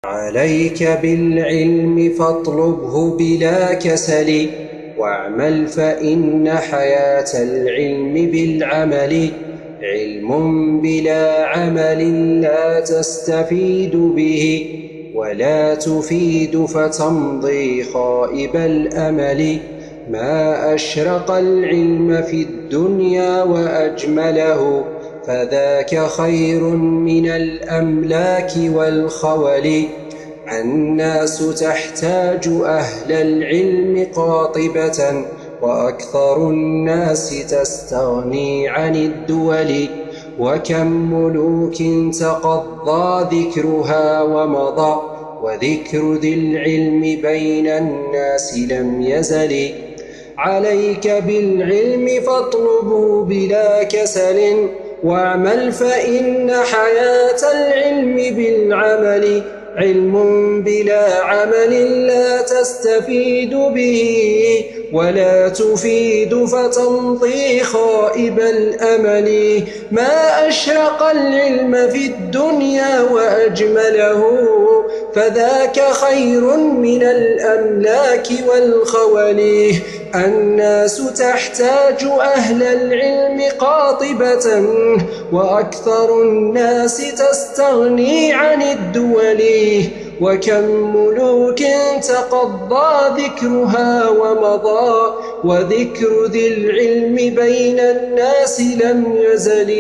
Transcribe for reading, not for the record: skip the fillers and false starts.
عليك بالعلم فاطلبه بلا كسل، واعمل فإن حياة العلم بالعمل. علم بلا عمل لا تستفيد به، ولا تفيد فتمضي خائب الأمل. ما أشرق العلم في الدنيا وأجمله، فذاك خير من الأملاك والخول. الناس تحتاج أهل العلم قاطبة، وأكثر الناس تستغني عن الدول. وكم ملوك تقضى ذكرها ومضى، وذكر ذي العلم بين الناس لم يزل. عليك بالعلم فاطلبه بلا كسل، واعمل فإن حياة العلم بالعمل. علم بلا عمل لا تستفيد به، ولا تفيد فتمضي خائب الأمل. ما أشرق العلم في الدنيا وأجمله، فذاك خير من الأملاك والخول. الناس تحتاج أهل العلم قاطبة، وأكثر الناس تستغني عن الدول. وكم ملوك تقضى ذكرها ومضى، وذكر ذي العلم بين الناس لم يزل.